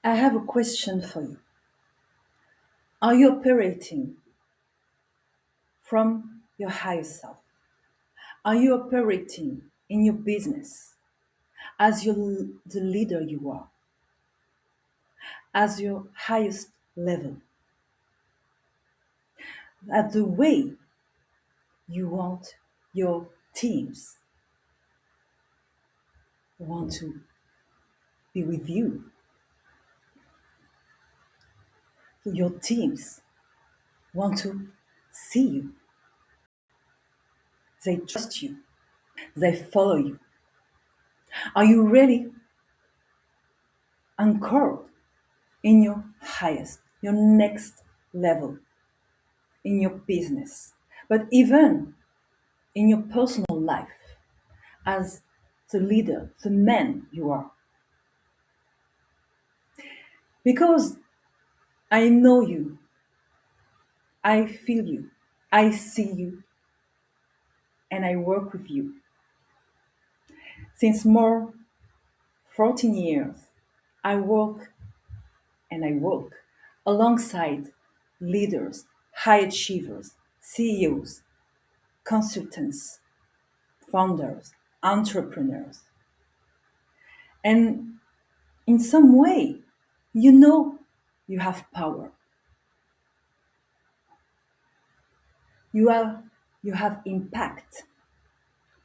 I have a question for you. Are you operating from your higher self? Are you operating in your business as the leader you are, as your highest level, at the way you want your teams want to be with you, your teams want to see you, they trust you, they follow you. Are you really anchored in your highest, your next level in your business, but even in your personal life as the leader, the man you are? Because I know you, I feel you, I see you, and I work with you. Since more 14 years, I work I work alongside leaders, high achievers, CEOs, consultants, founders, entrepreneurs. And in some way, you know you have power. You have you have impact.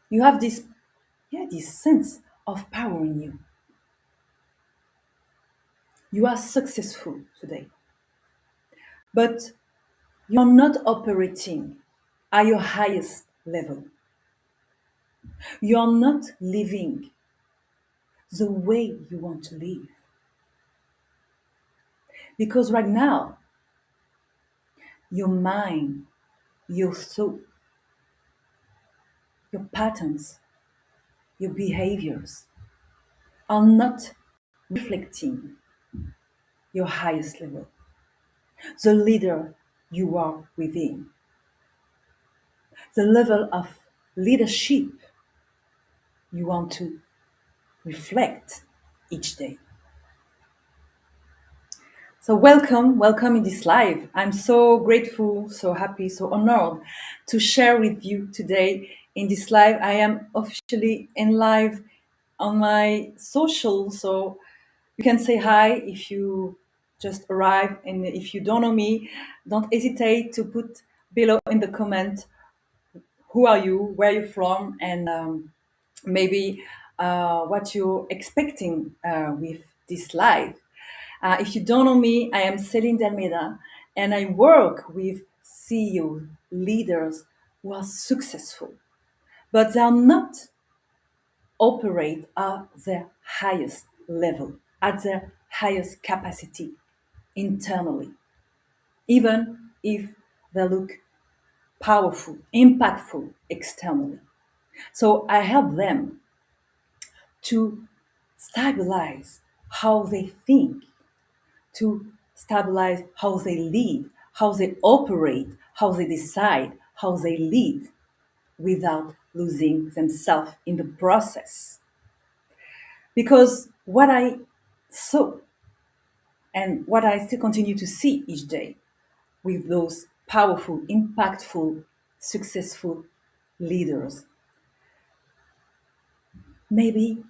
You have this sense of power in you. You are successful today. But you're not operating at your highest level. You're not living the way you want to live. Because right now, your mind, your thought, your patterns, your behaviors are not reflecting your highest level, the leader you are within, the level of leadership you want to reflect each day. So, welcome in this live. I'm so grateful, so happy, so honored to share with you today in this live. I am officially in live on my social, so you can say hi if you just arrived, and if you don't know me, don't hesitate to put below in the comment who are you, where you from, and maybe what you're expecting with this live. If you don't know me, I am Celine Dalmeda, and I work with CEOs, leaders who are successful, but they are not operate at their highest level, at their highest capacity internally, even if they look powerful, impactful externally. So I help them to stabilize how they think, to stabilize how they lead, how they operate, how they decide, how they lead without losing themselves in the process. Because what I saw and what I still continue to see each day with those powerful, impactful, successful leaders, maybe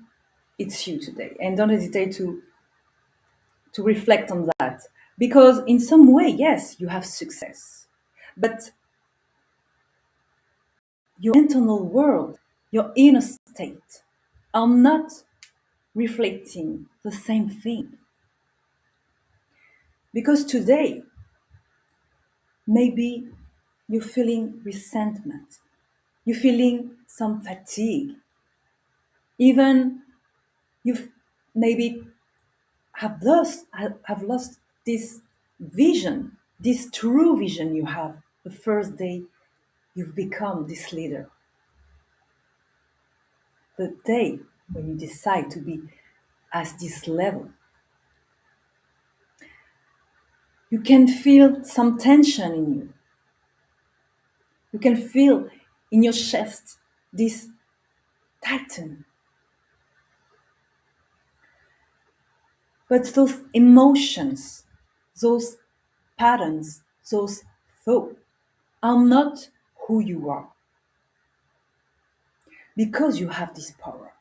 it's you today. And don't hesitate to reflect on that. Because in some way, yes, you have success. But your internal world, your inner state, are not reflecting the same thing. Because today, maybe you're feeling resentment, you're feeling some fatigue, even you've maybe have lost this vision, this true vision you have the first day you've become this leader, the day when you decide to be at this level. You can feel some tension in you. You can feel in your chest this tighten. But those emotions, those patterns, those thoughts are not who you are because you have this power.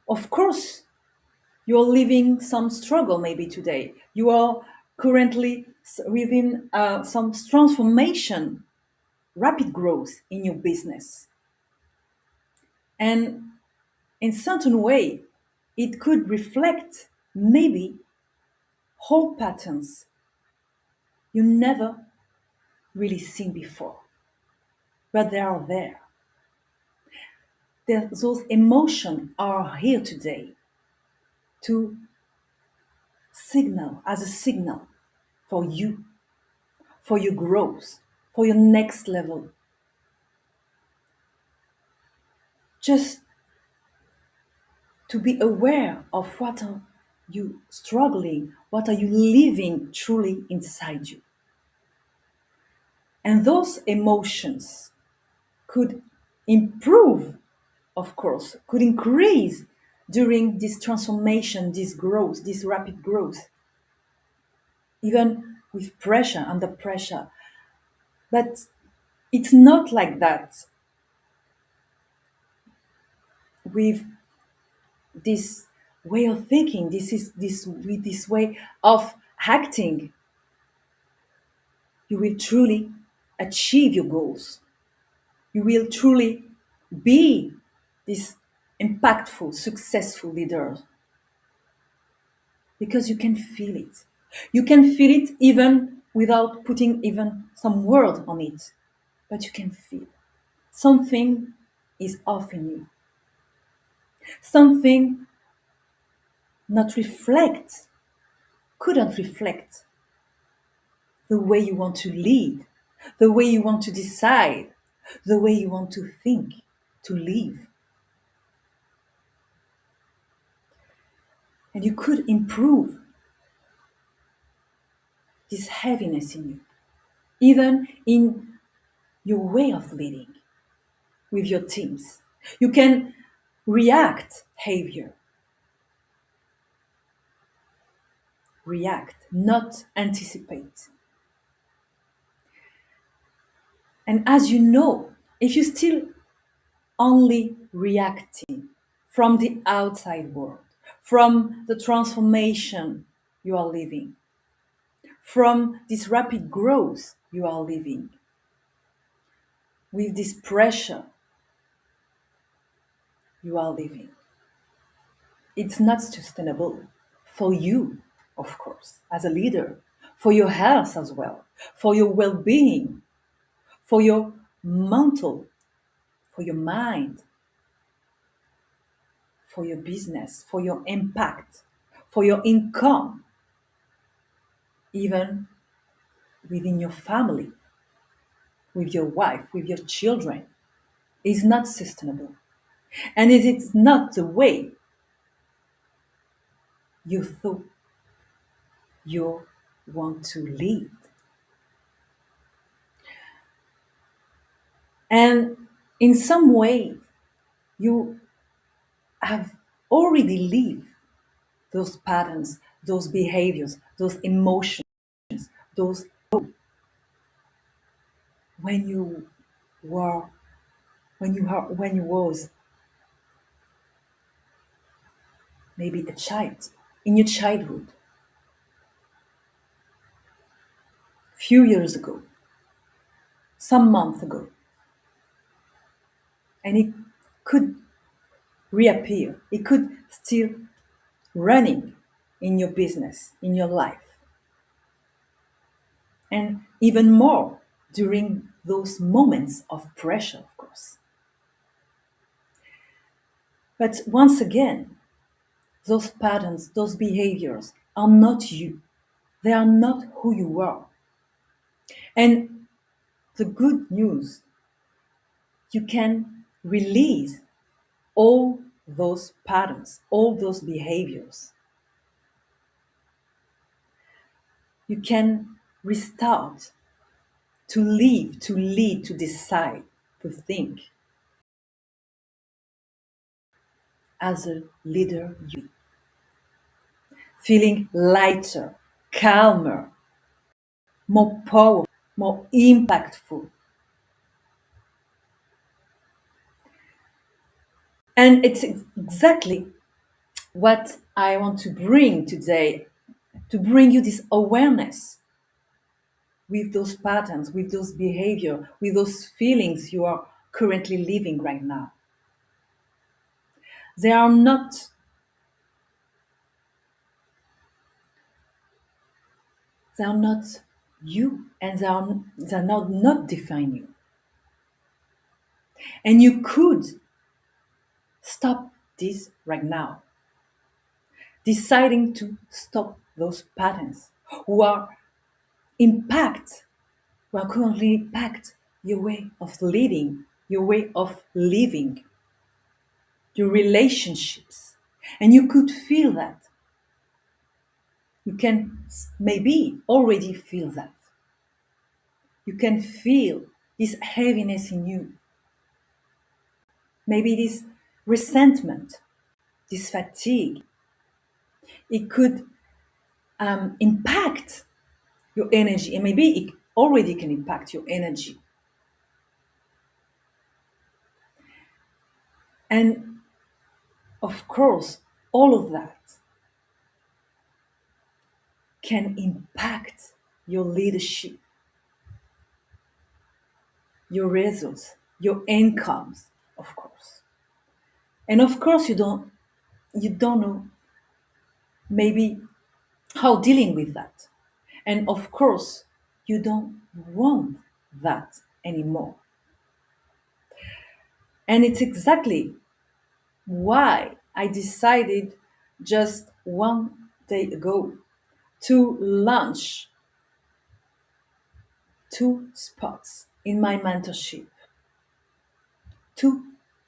Of course, you're living some struggle maybe today. You are currently within some transformation, rapid growth in your business. And in certain way, it could reflect maybe whole patterns you never really seen before, but they are there. Those emotions are here today to signal as a signal for you, for your growth, for your next level. Just to be aware of what are you struggling, what are you living truly inside you. And those emotions could improve, of course, could increase during this transformation, this growth, this rapid growth, even with pressure, under pressure. But it's not like that with this way of thinking. This is this with this way of acting. You will truly achieve your goals. You will truly be this impactful, successful leader because you can feel it. You can feel it even without putting even some word on it, but you can feel something is off in you. Something not reflect, couldn't reflect the way you want to lead, the way you want to decide, the way you want to think, to live. And you could improve this heaviness in you, even in your way of leading with your teams. You can react behavior, react, not anticipate. And as you know, if you still only reacting from the outside world, from the transformation you are living, from this rapid growth you are living, with this pressure you are living, it's not sustainable for you, of course, as a leader, for your health as well, for your well being, for your mental, for your mind, for your business, for your impact, for your income, even within your family, with your wife, with your children, is not sustainable. And it is not the way you thought you want to lead. And in some way, you have already lived those patterns, those behaviors, those emotions, those when you were when you was maybe a child in your childhood, few years ago, some month ago, and it could reappear. It could still running in your business, in your life, and even more during those moments of pressure, of course. But once again, those patterns, those behaviors are not you. They are not who you are. And the good news, you can release all those patterns, all those behaviors. You can restart to live, to lead, to decide, to think. as a leader, you feeling lighter, calmer, more powerful, more impactful. And it's exactly what I want to bring today, to bring you this awareness with those patterns, with those behavior, with those feelings you are currently living right now. They are not, they are not you, and they are not define you. And you could stop this right now, deciding to stop those patterns who are impact, who are currently impact your way of leading, your way of living, your relationships. And you could feel that. You can maybe already feel that. You can feel this heaviness in you. Maybe this resentment, this fatigue. It could impact your energy, and maybe it already can impact your energy. And of course, all of that can impact your leadership, your results, your incomes, of course. And of course, you don't know maybe how dealing with that. And of course, you don't want that anymore. And it's exactly why I decided just 1 day ago to launch 2 spots in my mentorship. 2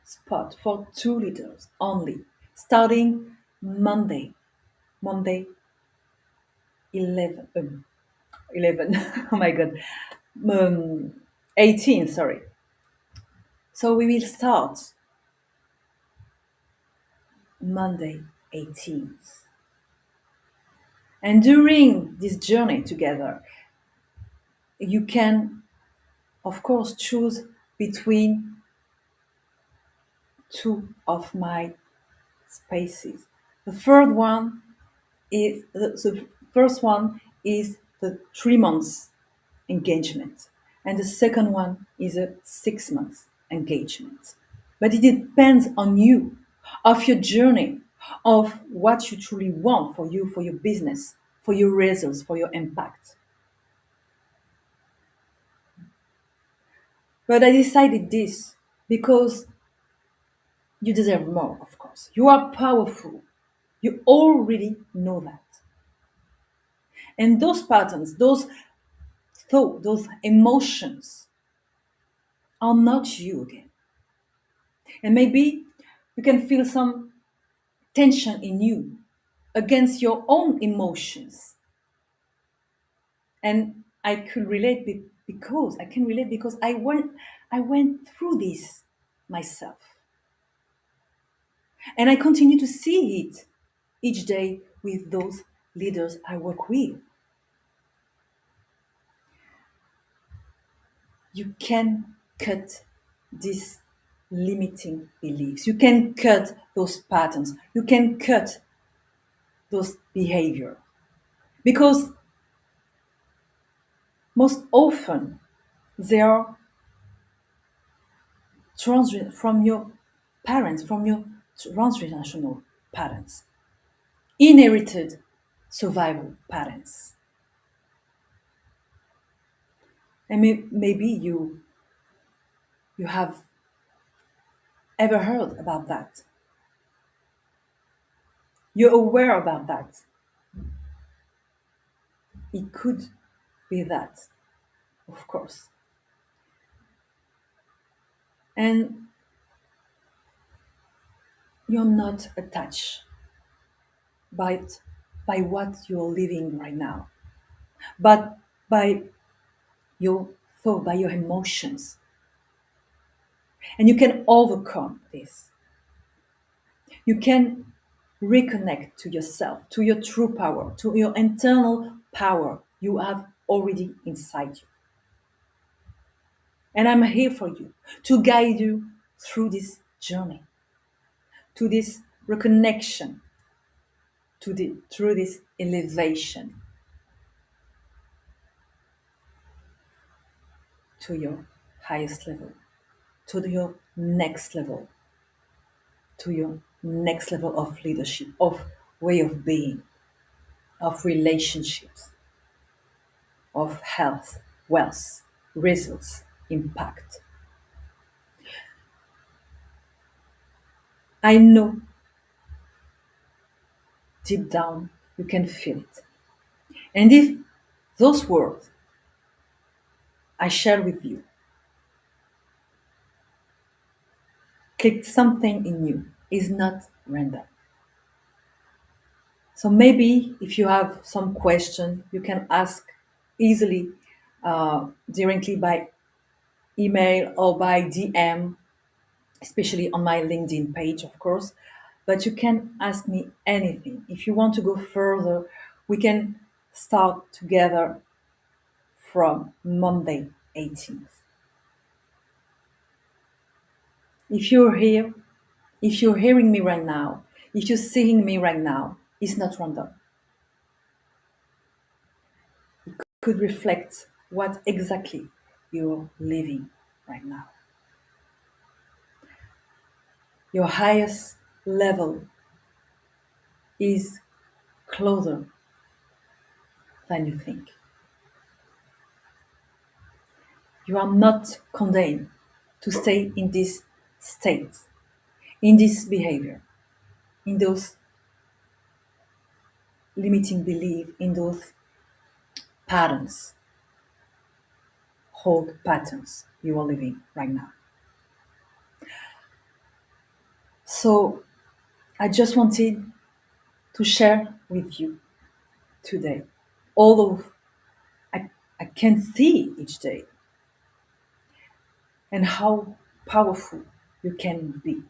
spots for 2 leaders only, starting Monday, Monday 11, 11, oh my God, um, 18, sorry. So we will start Monday 18th. And during this journey together, you can, of course, choose between two of my spaces. The third one the first one is the 3 months engagement, and the second one is a 6 months engagement. But it depends on you, of your journey, of what you truly want for you, for your business, for your results, for your impact. But I decided this because you deserve more, of course. You are powerful. You already know that. And those patterns, those thoughts, those emotions are not you again. And maybe you can feel some tension in you against your own emotions. And I could relate because I can relate because I went through this myself. And I continue to see it each day with those leaders I work with. You can cut these limiting beliefs. You can cut those patterns. You can cut those behavior. Because most often they are from your parents, from your transgenerational patterns, inherited survival patterns. And maybe you have ever heard about that. You're aware about that. It could be that, of course. And you're not attached by by what you're living right now, but by your thought, by your emotions. And you can overcome this. You can reconnect to yourself, to your true power, to your internal power you have already inside you. And I'm here for you to guide you through this journey, to this reconnection, through this elevation to your highest level, to your next level, to your next level of leadership, of way of being, of relationships, of health, wealth, results, impact. I know deep down you can feel it. And if those words I share with you clicked something in you, is not random. So maybe if you have some question, you can ask easily, directly by email or by DM, especially on my LinkedIn page, of course. But you can ask me anything. If you want to go further, we can start together from Monday 18th. If you're here, if you're hearing me right now, if you're seeing me right now, it's not random. Could reflect what exactly you're living right now. Your highest level is closer than you think. You are not condemned to stay in this state, in this behavior, in those limiting beliefs, in those patterns, old patterns you are living right now. So I just wanted to share with you today all of I can see each day and how powerful you can be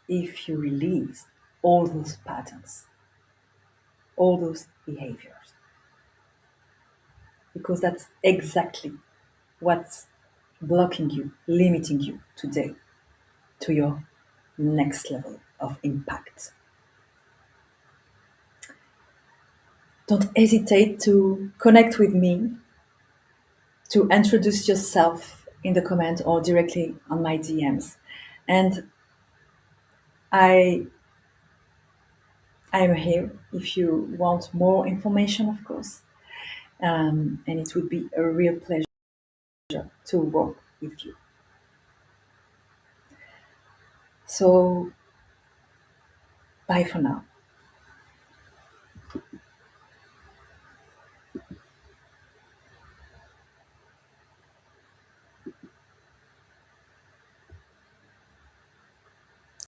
if you release all those patterns, all those behaviors, because that's exactly what's blocking you, limiting you today to your next level of impact. Don't hesitate to connect with me, to introduce yourself in the comment or directly on my DMs. And I I'm here if you want more information, of course. And it would be a real pleasure to work with you. So, bye for now.